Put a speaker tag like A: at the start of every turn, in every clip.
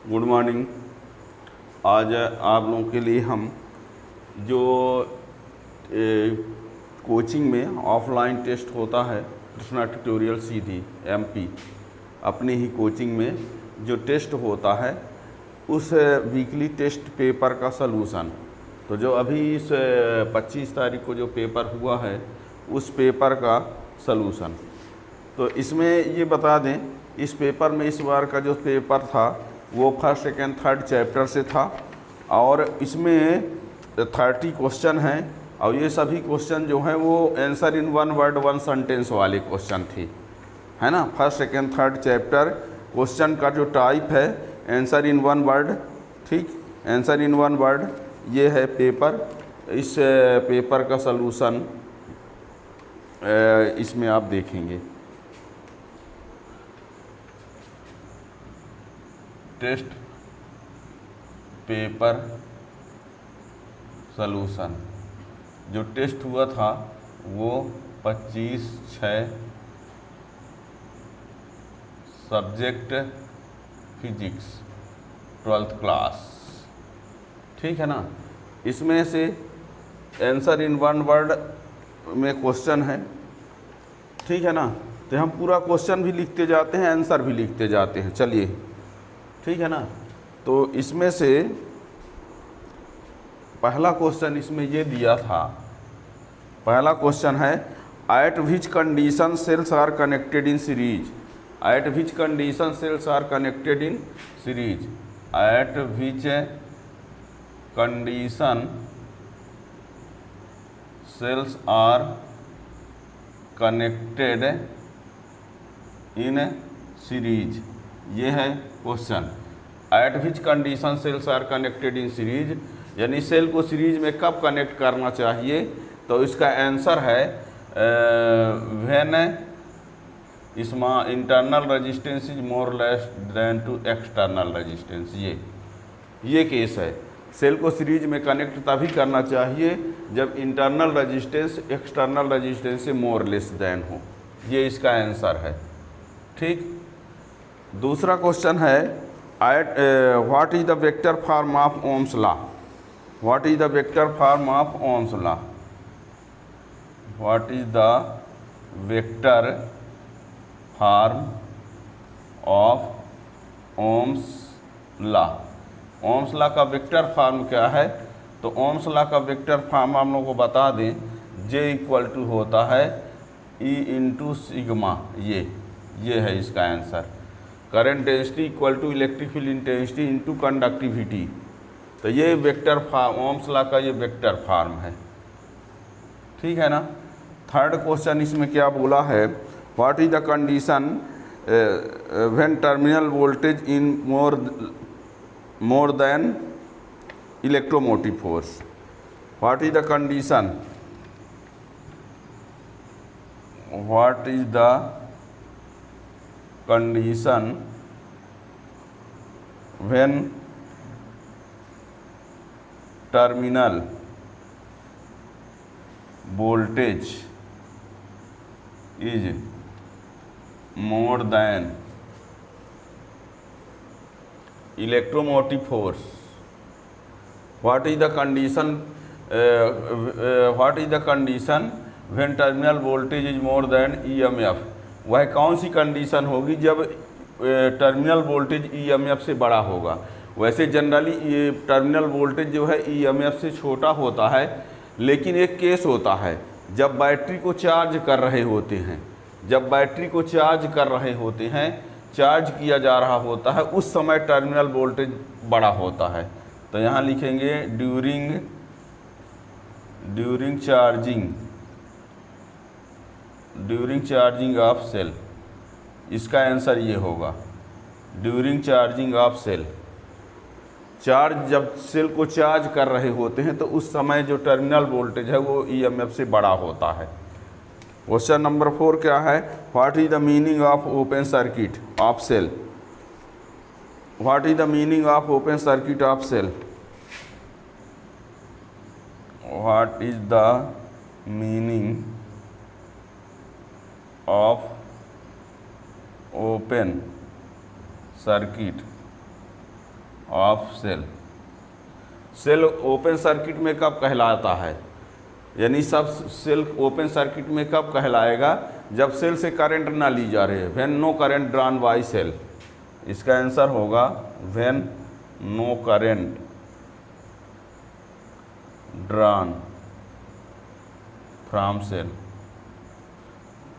A: Good morning. आज आप लोगों के लिए हम जो कोचिंग में ऑफलाइन टेस्ट होता है कृष्णा ट्यूटोरियल सीधी एमपी, अपनी ही कोचिंग में जो टेस्ट होता है उस वीकली टेस्ट पेपर का सलूशन, तो जो अभी इस 25 तारीख को जो पेपर हुआ है उस पेपर का सलूशन। तो इसमें ये बता दें, इस पेपर में इस बार का जो पेपर था वो फर्स्ट सेकेंड थर्ड चैप्टर से था और इसमें 30 क्वेश्चन हैं और ये सभी क्वेश्चन जो हैं वो answer in one word one sentence वाले क्वेश्चन थे, है ना। First second third chapter question का जो टाइप है आंसर इन वन वर्ड, ठीक, आंसर इन वन वर्ड, ये है पेपर। इस पेपर का सलूशन इसमें आप देखेंगे। टेस्ट पेपर सलूशन, जो टेस्ट हुआ था वो 25/6 सब्जेक्ट फिजिक्स 12th क्लास, ठीक है ना। इसमें से आंसर इन वन वर्ड में क्वेश्चन है, ठीक है ना। तो हम पूरा क्वेश्चन भी लिखते जाते हैं, आंसर भी लिखते जाते हैं, चलिए, ठीक है ना। तो इसमें से पहला क्वेश्चन इसमें ये दिया था, पहला क्वेश्चन है at which condition cells are connected in series, at which condition cells are connected in series, at which condition cells are connected in series, ये है question. At which condition cells are connected in series, यानी cell को series में कब connect करना चाहिए, तो इसका आंसर है व्हेन इसमें internal resistance is more less than to external resistance. ये केस है, सेल को सीरीज में कनेक्ट तभी करना चाहिए जब इंटरनल रेजिस्टेंस एक्सटर्नल रेजिस्टेंस से मोर लेस देन हो, ये इसका आंसर है, ठीक। दूसरा क्वेश्चन है at what is the vector form of Ohm's law, what is the vector form of Ohm's law, what is the vector form of Ohm's law, Ohm's law का vector form क्या है। तो Ohm's law का vector form हम लोग को बता दें, J इक्वल टू होता है E इंटू सिग्मा, ये है इसका answer. Current density equal to electric field intensity into conductivity, तो ये वेक्टर फॉर्म, ओम्स लॉ का ये वेक्टर फॉर्म है, ठीक है ना। थर्ड क्वेश्चन इसमें क्या बोला है, what is the condition when terminal voltage in more than electromotive force, what is the condition, what is the condition when terminal voltage is more than electromotive force, what is the condition, what is the condition when terminal voltage is more than EMF, वह कौन सी condition होगी जब terminal voltage EMF से बड़ा होगा। वैसे generally ये terminal voltage जो है EMF से छोटा होता है, लेकिन एक केस होता है जब बैटरी को चार्ज कर रहे होते हैं, जब बैटरी को चार्ज कर रहे होते हैं, चार्ज किया जा रहा होता है, उस समय टर्मिनल वोल्टेज बड़ा होता है। तो यहाँ लिखेंगे ड्यूरिंग चार्जिंग ऑफ सेल, इसका आंसर ये होगा, during charging of cell, charge जब सेल को चार्ज कर रहे होते हैं तो उस समय जो टर्मिनल वोल्टेज है वो EMF से बड़ा होता है। क्वेश्चन नंबर 4 क्या है, what is the meaning of open circuit of cell, what is the meaning of open circuit of cell, what is the meaning of open circuit of cell. Cell open circuit में कब कहलाता है, यानी सब cell open circuit में कब कहलाएगा, जब सेल से करंट ना ली जा रही है, when no current drawn by cell. इसका आंसर होगा when no current drawn from cell.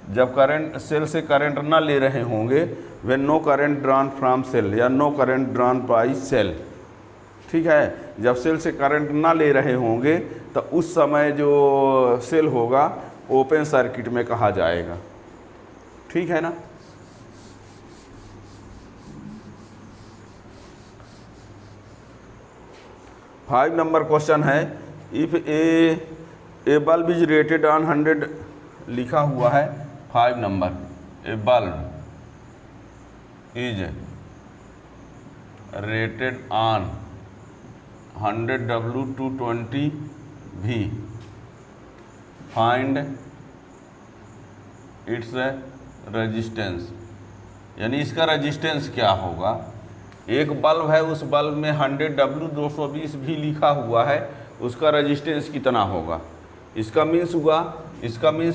A: जब करंट सेल से करंट ना ले रहे होंगे, when no current drawn from cell या no current drawn by cell. ठीक है, जब सेल से करंट ना ले रहे होंगे तो उस समय जो सेल होगा ओपन सर्किट में कहा जाएगा। ठीक है ना। फाइव नंबर क्वेश्चन है, if A bulb is rated on 100 लिखा हुआ है। 5 number, A bulb is rated on 100 W to 20 V, find its resistance. यानी इसका रेजिस्टेंस क्या होगा। एक बल्ब है, उस बल्ब में 100 W 220 V लिखा हुआ है, उसका रेजिस्टेंस कितना होगा। इसका मीन्स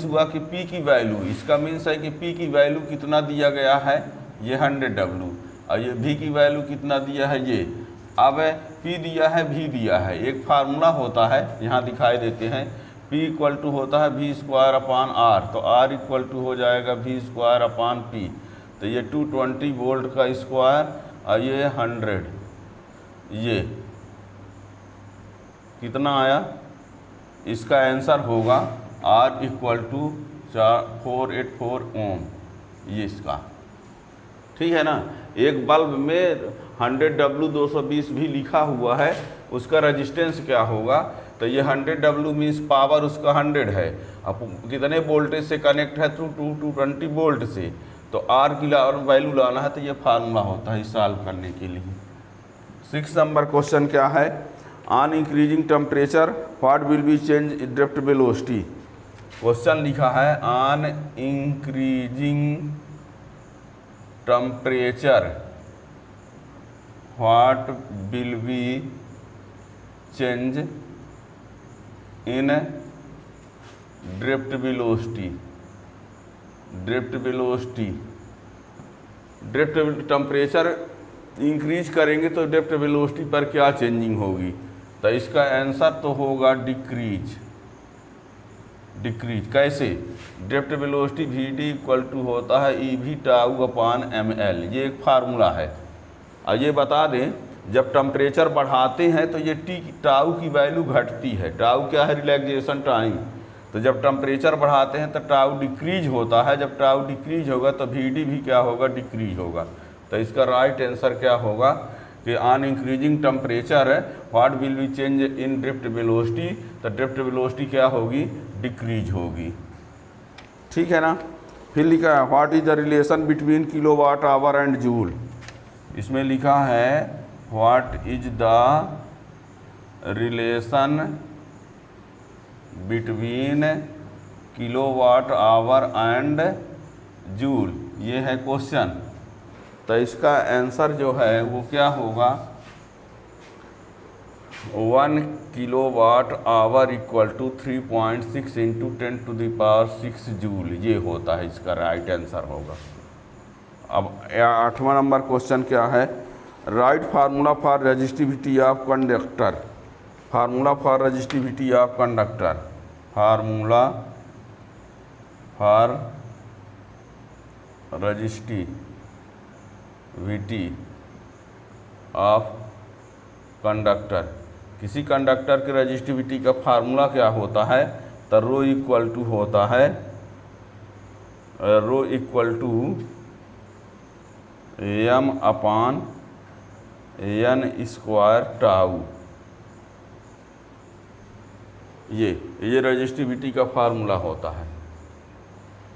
A: हुआ कि P की वैल्यू, इसका मीन्स है कि P की वैल्यू कितना दिया गया है, ये 100 W, और ये V की वैल्यू कितना दिया है ये। अब P दिया है, V दिया है, एक फार्मूला होता है यहाँ दिखाई देते हैं, P इक्वल टू होता है V स्क्वायर अपान R, तो R इक्वल टू हो जाएगा V स्क्वायर अपान P। तो ये 220 वोल्ट का स्क्वायर और ये 100, ये कितना आया। इसका आंसर होगा R इक्वल टू 484 ओम, ये इसका। ठीक है ना। एक बल्ब में 100 W 220 भी लिखा हुआ है, उसका रेजिस्टेंस क्या होगा, तो ये 100 W मीन्स पावर उसका 100 है। अब कितने वोल्टेज से कनेक्ट है, 220 वोल्ट से, तो R की वैल्यू लाना है, तो ये फार्मूला होता है सॉल्व करने के लिए। 6 नंबर क्वेश्चन क्या है, on increasing temperature what will be change drift velocity. Question लिखा है on increasing temperature what will be change in drift velocity. Drift temperature increase करेंगे तो ड्रिफ्ट वेलोसिटी पर क्या चेंजिंग होगी, तो इसका आंसर तो होगा डिक्रीज। कैसे, drift velocity Vd equal to होता है EV टाउ अपान ml, ये एक फार्मूला है। और ये बता दें, जब टेम्परेचर बढ़ाते हैं तो ये टाउ की वैल्यू घटती है। टाउ क्या है, रिलैक्सेशन टाइम। तो जब टेम्परेचर बढ़ाते हैं तो टाउ डिक्रीज होता है, जब टाउ डिक्रीज होगा तो Vd भी क्या होगा, डिक्रीज होगा। तो इसका राइट आंसर क्या होगा कि on increasing temperature what will be change in drift velocity, तो ड्रिफ्ट वेलोसिटी क्या होगी, डिक्रीज होगी। ठीक है ना। फिर लिखा है what is the relation between kilowatt hour and joule. इसमें लिखा है what is the relation between kilowatt hour and joule, ये है क्वेश्चन। तो इसका आंसर जो है वो क्या होगा, 1 kilowatt hour equal to 3.6 into 10⁻⁶ joule, ये होता है इसका राइट आंसर होगा। अब 8वां नंबर क्वेश्चन क्या है, right formula for resistivity of conductor. Formula for resistivity of conductor, formula for resistivity of conductor. किसी कंडक्टर की रेजिस्टिविटी का फार्मूला क्या होता है, तो रो इक्वल टू होता है rho equal to m upon n square tau. ये रेजिस्टिविटी का फार्मूला होता है।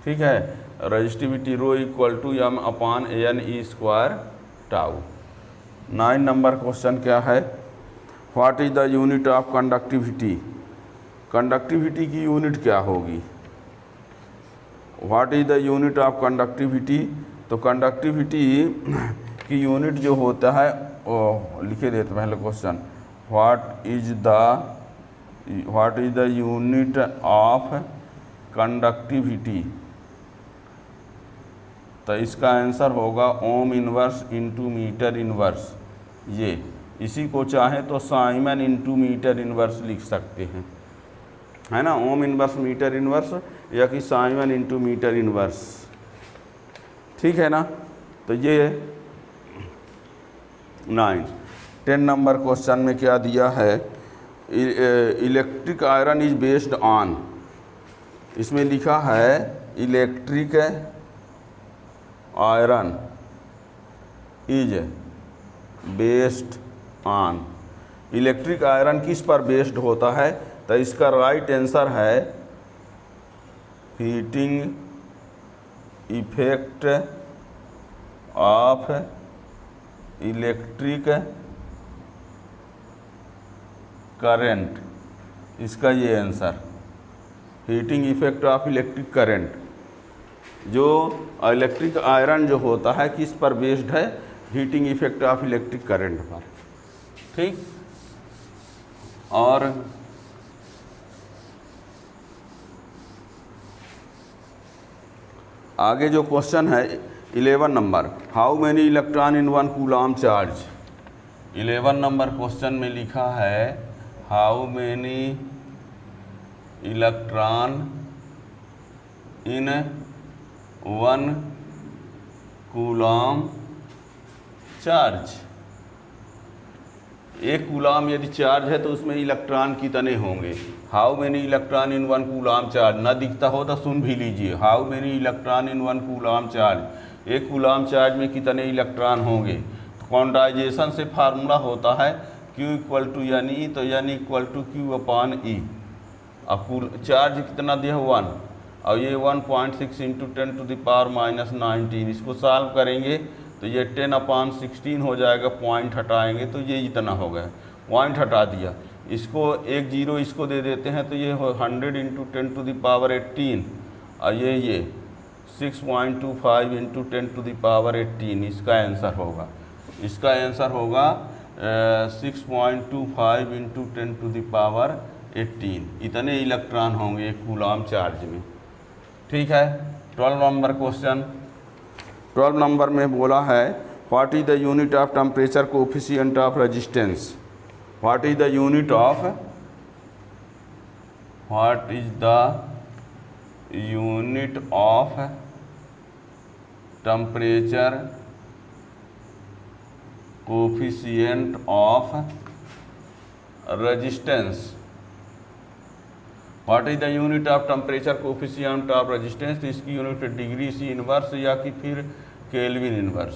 A: ठीक है, resistivity rho equal to m upon n square tau. 9 number question क्या है, what is the unit of conductivity. Conductivity की यूनिट क्या होगी, what is the unit of conductivity. तो कंडक्टिविटी की यूनिट जो होता है लिखे देते पहले question, what is the unit of conductivity. तो इसका आंसर होगा ohm inverse into metre inverse. ये इसी को चाहे तो साइमन इंटू मीटर इनवर्स लिख सकते हैं, है ना, ओम इनवर्स मीटर इनवर्स या कि साइमन इंटू मीटर इनवर्स, ठीक है ना। तो ये 10 नंबर क्वेश्चन में क्या दिया है, electric iron is based on, इसमें लिखा है electric iron is based on. Electric iron किस पर बेस्ड होता है, तो इसका राइट आंसर है heating effect of electric current, इसका ये answer, heating effect of electric current. जो इलेक्ट्रिक आयरन जो होता है किस पर बेस्ड है, heating effect of electric current पर, ठीक। और आगे जो क्वेश्चन है 11 number, how many electron in 1 coulomb charge. 11 number question में लिखा है how many electron in 1 coulomb charge. एक कूलम यदि चार्ज है तो उसमें इलेक्ट्रॉन कितने होंगे। How many electron in 1 coulomb charge, ना दिखता हो तो सुन भी लीजिए, how many electron in 1 coulomb charge, एक कूलम चार्ज में कितने इलेक्ट्रॉन होंगे। तो क्वांटाइजेशन से फार्मूला होता है Q equal to n e, तो n equal to q upon e. अब चार्ज कितना दिया 1, और ये 1.6 इंटू 10 टू द पावर -19, इसको सॉल्व करेंगे तो ये 10/16 हो जाएगा, पॉइंट हटाएंगे तो ये इतना हो गया, पॉइंट हटा दिया, इसको एक जीरो इसको दे देते हैं तो ये 100 इंटू 10 टू द पावर 18, और ये 6.25 इंटू 10 टू द पावर 18, इसका आंसर होगा। इसका आंसर होगा 6.25 इंटू 10 टू द पावर 18, इतने इलेक्ट्रॉन होंगे एक कूलम चार्ज में, ठीक है। 12 नंबर क्वेश्चन, 12 नंबर में बोला है what is the unit of temperature coefficient of resistance. What is the unit of temperature coefficient of resistance. What is the unit of temperature coefficient of resistance, तो इसकी unit degree C inverse या कि फिर kelvin inverse,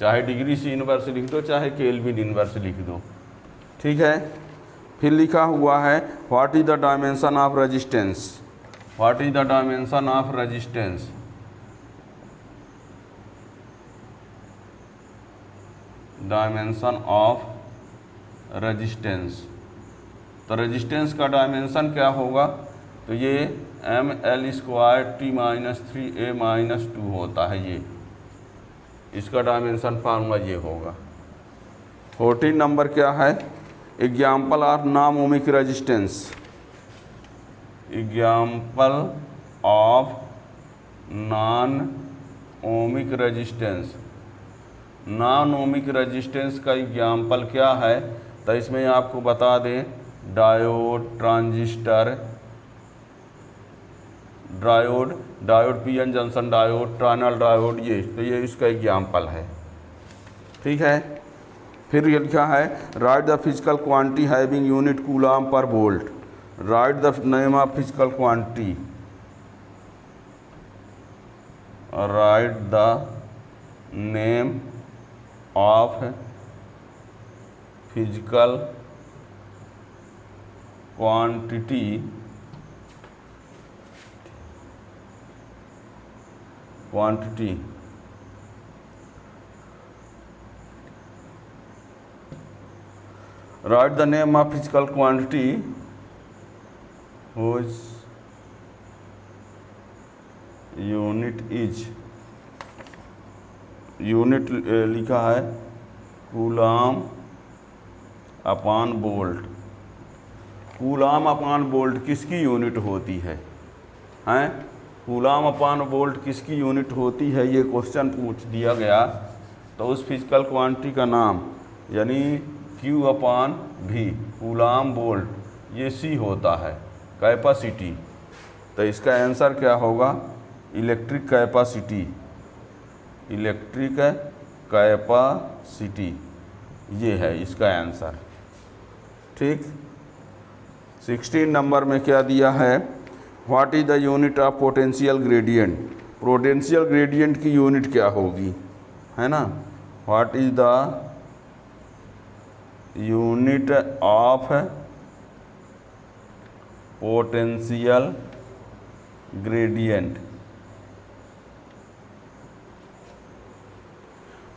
A: चाहे degree C inverse लिख दो चाहे kelvin inverse लिख दो, ठीक है। फिर लिखा हुआ है what is the dimension of resistance. What is the dimension of resistance, dimension of resistance, तो रेजिस्टेंस का डायमेंशन क्या होगा, तो ये mL²T-3a-2 होता है, ये इसका डायमेंशन फार्मूला ये होगा। 14 नंबर क्या है, example of non ohmic resistance. Example of non ohmic resistance, non ohmic resistance का एग्जाम्पल क्या है, तो इसमें आपको बता दें diode, transistor, diode PN junction diode, tunnel diode, ये तो ये इसका एग्जाम्पल है, ठीक है। फिर ये लिखा है right the physical quantity having unit coulomb per volt. Right the name of physical quantity, right the name of physical quantity write the name of physical quantity whose unit is, unit लिखा है coulomb अपान volt. Coulomb अपान volt किसकी unit होती है? हैं, coulomb अपान volt किसकी unit होती है, ये क्वेश्चन पूछ दिया गया तो उस फिजिकल क्वांटिटी का नाम यानी Q अपान V, कूलाम वोल्ट, ये C होता है कैपेसिटी। तो इसका आंसर क्या होगा? इलेक्ट्रिक कैपेसिटी, इलेक्ट्रिक कैपेसिटी, ये है इसका आंसर। ठीक। 16 नंबर में क्या दिया है? What is the unit of potential gradient. Potential gradient की यूनिट क्या होगी, है ना? What is the unit of potential gradient.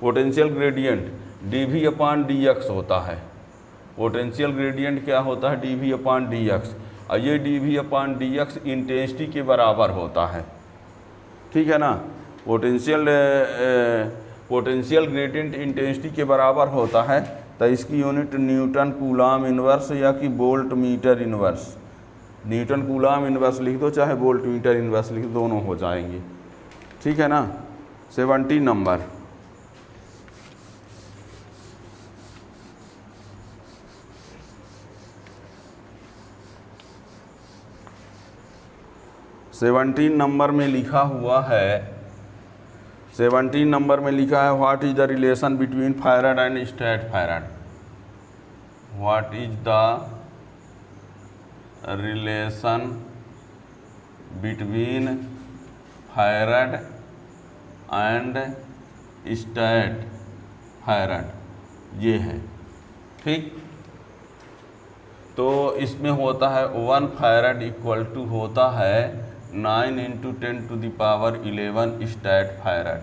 A: Potential gradient dV upon dx होता है। पोटेंशियल ग्रेडियंट क्या होता है? dV अपान dx, और ये dV अपान dx इंटेंसिटी के बराबर होता है। ठीक है ना? पोटेंशियल ग्रेडियंट इंटेंसिटी के बराबर होता है, तो इसकी यूनिट न्यूटन कूलाम इनवर्स या कि volt meter inverse. Newton coulomb inverse लिख दो, चाहे वोल्ट मीटर इनवर्स लिख दो, दोनों हो जाएंगे। ठीक है ना? 17 नंबर, में लिखा हुआ है, 17 नंबर में लिखा है what is the relation between farad and state farad. What is the relation between farad and state farad, ये है। ठीक। तो इसमें होता है 1 फैराड इक्वल टू होता है 9 × 10⁻11 स्टेट फैराड।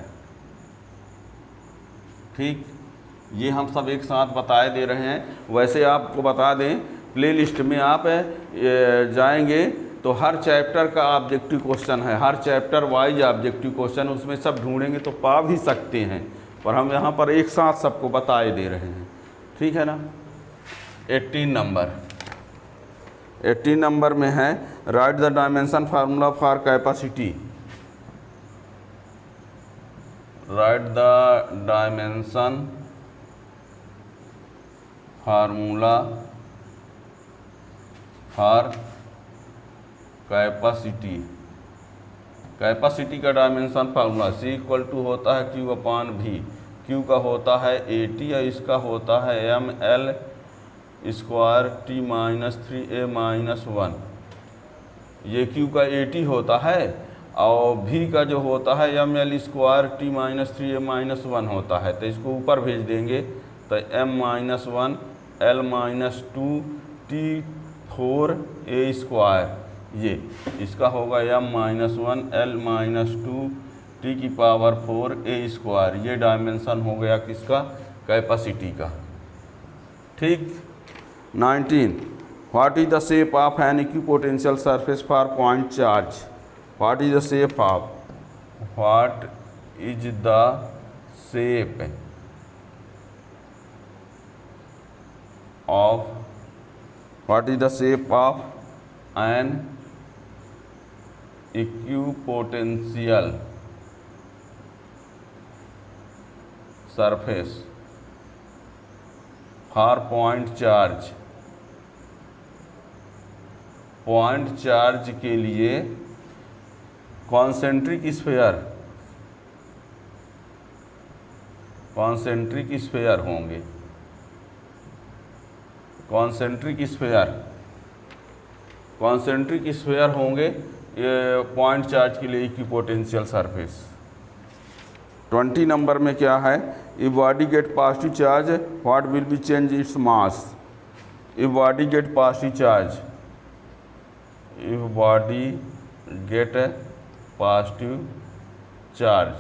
A: ठीक। ये हम सब एक साथ बताए दे रहे हैं। वैसे आपको बता दें, प्लेलिस्ट में आप जाएंगे तो हर चैप्टर का ऑब्जेक्टिव क्वेश्चन है, हर चैप्टर वाइज ऑब्जेक्टिव क्वेश्चन, उसमें सब ढूंढेंगे तो पा भी सकते हैं, पर हम यहाँ पर एक साथ सबको बताए दे रहे हैं। ठीक है ना? 18 नंबर, 18 नंबर में है right the dimension formula for capacity. Right the dimension formula for capacity. Capacity का डायमेंशन फार्मूला C = होता है Q अपान V। Q का होता है 80 और इसका होता है ml² T-3a-1। ये Q का 80 होता है और V का जो होता है ml² T-3a-1 होता है। तो इसको ऊपर भेज देंगे तो m-1 l-2 T4a², ये इसका होगा m-1 l-2 T⁴a²। ये डायमेंशन हो गया किसका? कैपेसिटी का। ठीक। 19 what is the shape of an equipotential surface for point charge. What is the shape of, what is the shape of, what is the shape of an equipotential surface for point charge. Point charge के लिए concentric sphere, concentric sphere होंगे, concentric sphere, concentric sphere होंगे ये point charge के लिए equipotential surface. 20 number में क्या है? If body get positive charge what will be change its mass. If body get positive charge, if body get positive charge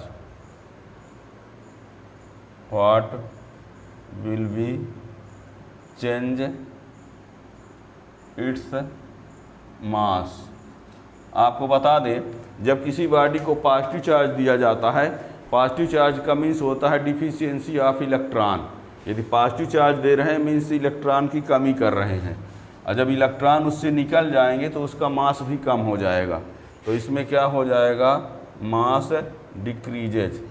A: what will be change its mass. आपको बता दें, जब किसी बॉडी को positive charge दिया जाता है, पॉजिटिव चार्ज का मीन्स होता है डिफिशियंसी ऑफ इलेक्ट्रॉन। यदि पॉजिटिव चार्ज दे रहे हैं मीन्स इलेक्ट्रॉन की कमी कर रहे हैं, और जब इलेक्ट्रॉन उससे निकल जाएंगे तो उसका मास भी कम हो जाएगा। तो इसमें क्या हो जाएगा, मास डिक्रीजेज,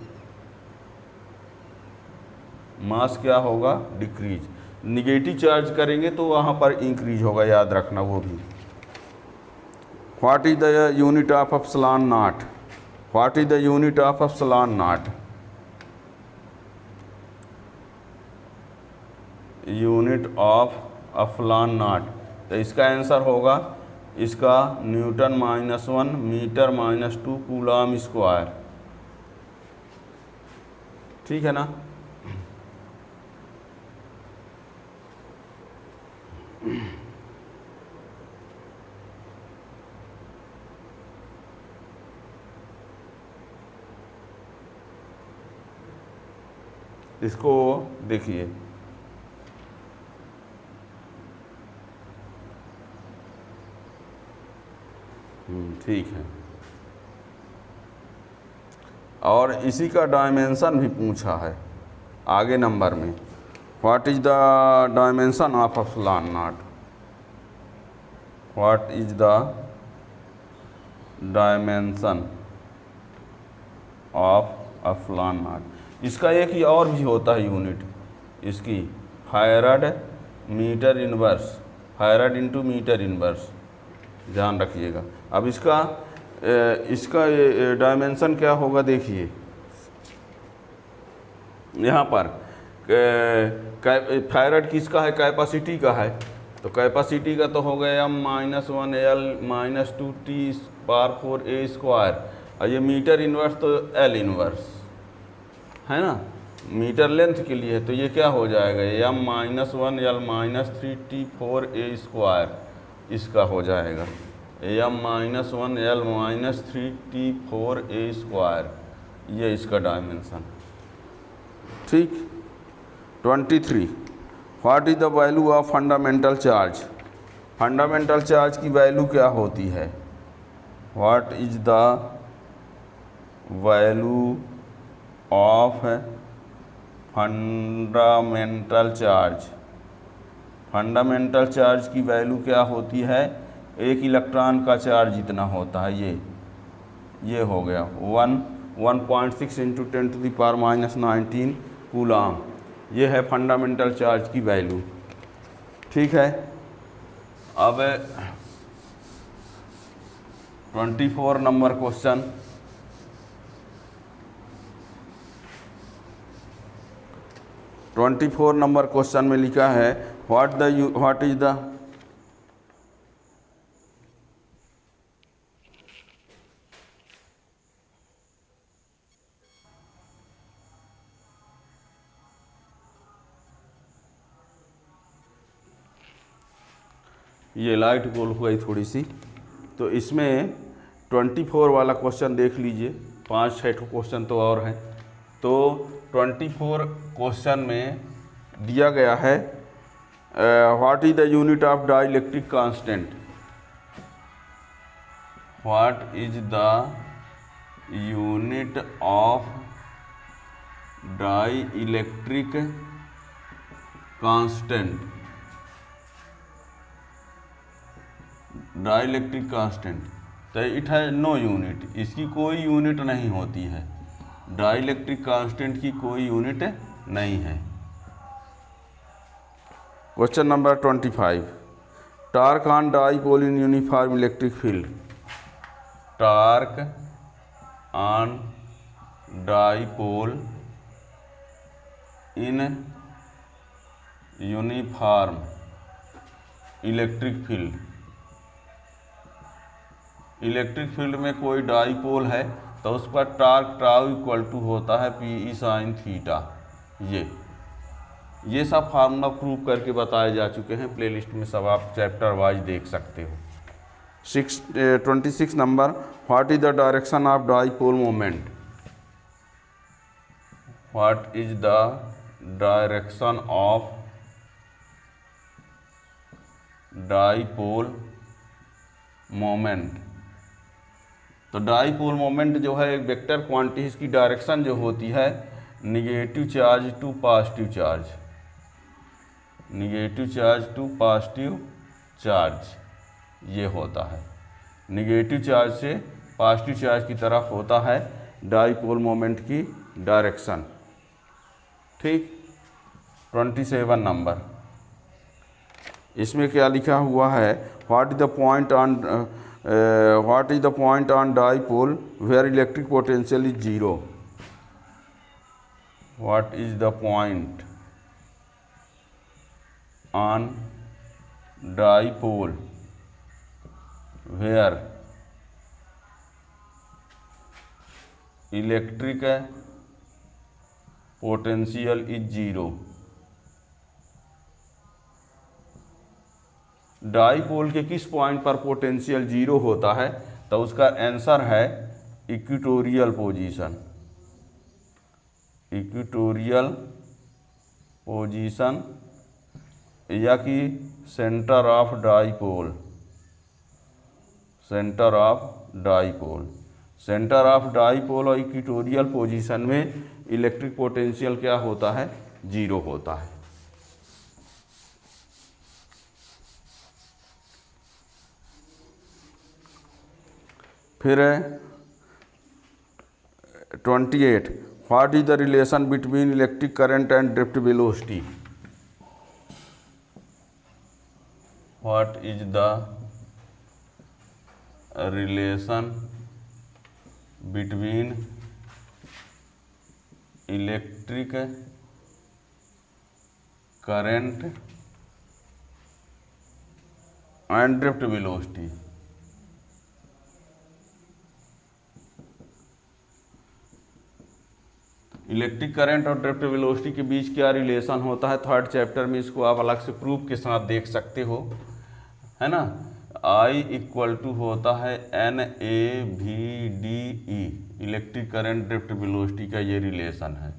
A: मास क्या होगा, डिक्रीज। निगेटिव चार्ज करेंगे तो वहाँ पर इंक्रीज होगा, याद रखना वो भी। What is the unit of epsilon naught, what is the unit of epsilon not, unit of epsilon not. तो इसका आंसर होगा इसका न्यूटन -1 मीटर -2 कूलम स्क्वायर, ठीक है ना। इसको देखिए, ठीक है। और इसी का डायमेंशन भी पूछा है आगे नंबर में। What is the dimension of epsilon naught, what is the dimension of epsilon naught. इसका एक ही और भी होता है यूनिट इसकी, farad metre inverse, farad into metre inverse, ध्यान रखिएगा। अब इसका डायमेंशन क्या होगा, देखिए यहाँ पर फारड किसका है, कैपेसिटी का है। तो कैपेसिटी का तो हो गया -1 L -2T power 4 A square, और ये मीटर इनवर्स तो L इनवर्स है ना, मीटर लेंथ के लिए। तो ये क्या हो जाएगा, M -1 L -3T 4 A square, इसका हो जाएगा M -1 L -3T 4 A square, ये इसका डायमेंशन, ठीक। 23, what is the value of fundamental charge, fundamental charge की वैल्यू क्या होती है, what is the value of fundamental charge, fundamental charge की वैल्यू क्या होती है, एक इलेक्ट्रॉन का चार्ज जितना होता है, ये हो गया 1.6 × 10⁻⁻19 कूलम, ये है फंडामेंटल चार्ज की वैल्यू, ठीक है। अब 24 नंबर क्वेश्चन, नंबर क्वेश्चन में लिखा है व्हाट इज द ये लाइट गोल हो गई थोड़ी सी। तो इसमें 24 वाला क्वेश्चन देख लीजिए, 5-6 क्वेश्चन तो और हैं। तो 24 क्वेश्चन में दिया गया है what is the unit of dielectric constant, what is the unit of dielectric constant, dielectric constant. तो इट है नो यूनिट, इसकी कोई यूनिट नहीं होती है, डाइलेक्ट्रिक कांस्टेंट की कोई यूनिट नहीं है। Question number 25, torque on dipole in uniform electric field, torque on dipole in uniform electric field, electric field में कोई डाइपोल है तो उस पर टार्क टाउ इक्वल टू होता है PE sin थीटा। ये सब फार्मूला प्रूव करके बताए जा चुके हैं, प्लेलिस्ट में सब आप चैप्टर वाइज देख सकते हो। 26 number, what is the direction of dipole moment, what is the direction of dipole moment. तो डाइपोल मोमेंट जो है एक वेक्टर क्वांटिटी, इसकी डायरेक्शन जो होती है negative charge to positive charge, negative charge to positive charge, ये होता है। निगेटिव चार्ज से पॉजिटिव चार्ज की तरफ होता है डाईपोल मोमेंट की डायरेक्शन। ठीक। 27 नंबर, इसमें क्या लिखा हुआ है, what is the point on dipole where electric potential is zero. What is the point on dipole where electric potential is zero. Dipole के किस पॉइंट पर पोटेंशियल जीरो होता है, तो उसका आंसर है इक्वेटोरियल पोजीशन। इक्वेटोरियल पोजीशन या कि centre of dipole. Centre of dipole, centre of dipole और इक्वेटोरियल पोजीशन में इलेक्ट्रिक पोटेंशियल क्या होता है, जीरो होता है। फिर 28, what is the relation between electric current and drift velocity. What is the relation between electric current and drift velocity. Electric current और drift velocity के बीच क्या रिलेशन होता है, थर्ड चैप्टर में इसको आप अलग से प्रूफ के साथ देख सकते हो, है ना। I इक्वल टू होता है NAVDE, electric current drift velocity का ये रिलेशन है।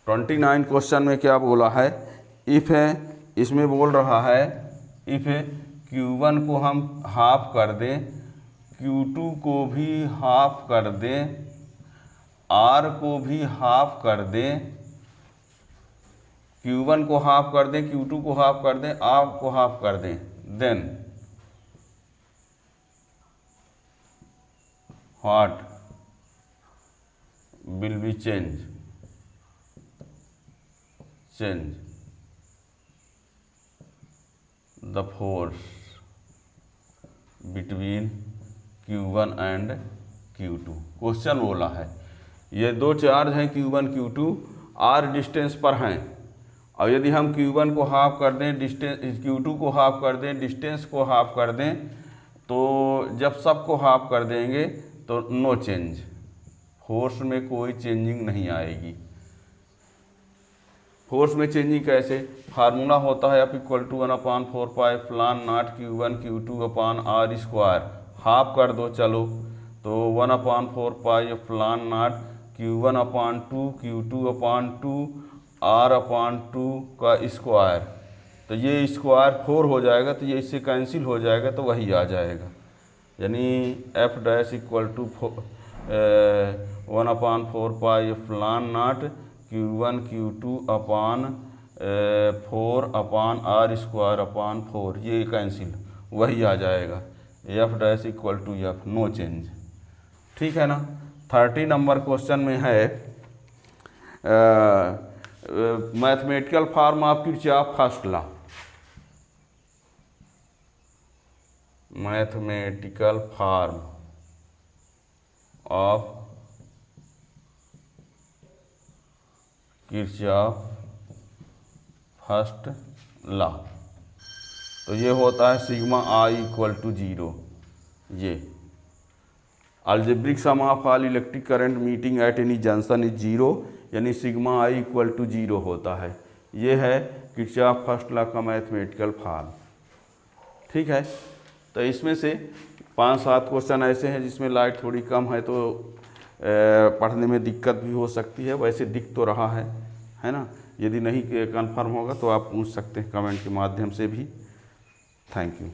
A: 29 क्वेश्चन में क्या बोला है, इफ़ है, इसमें बोल रहा है इफ़ Q1 को हम हाफ कर दें, Q2 को भी हाफ कर दें, R को भी हाफ कर दें, Q1 को हाफ कर दें, Q2 को हाफ कर दें, R को हाफ कर दें, then what will be change the force between Q1 and Q2। Question बोला है ये दो चार्ज हैं Q1 Q2, R डिस्टेंस पर हैं, और यदि हम Q1 को हाफ कर दें, डिस्टेंस Q2 को हाफ कर दें, डिस्टेंस को हाफ कर दें, तो जब सबको हाफ कर देंगे तो नो चेंज, फोर्स में कोई चेंजिंग नहीं आएगी। फोर्स में चेंजिंग कैसे, फार्मूला होता है F इक्वल टू 1/4 पाई फ्लान naught Q1 Q2 upon R square. Half कर दो चलो, तो 1/4 पाई फ्लान नॉट Q1/2 Q2/2 R/2 का स्क्वायर, तो ये स्क्वायर 4 हो जाएगा, तो ये इससे कैंसिल हो जाएगा, तो वही आ जाएगा, यानी F dash equal to 1/4 pi फ्लान naught Q1 Q2 upon 4/R²/4, ये कैंसिल वही आ जाएगा, F dash equal to F, no change. ठीक है ना। 30 नंबर क्वेश्चन में है mathematical form of Kirchhoff first law. Mathematical form of Kirchhoff first law, तो ये होता है सिग्मा I इक्वल टू 0। ये algebraic sum of all electric current meeting at any junction is 0, यानी सिग्मा I इक्वल टू 0 होता है। ये है किरचॉफ फर्स्ट लॉ का मैथमेटिकल फॉर्म। ठीक है, तो इसमें से 5-7 क्वेश्चन ऐसे हैं जिसमें लाइट थोड़ी कम है, तो पढ़ने में दिक्कत भी हो सकती है। वैसे दिख तो रहा है ना। यदि नहीं कंफर्म होगा तो आप पूछ सकते हैं कमेंट के माध्यम से भी। Thank you.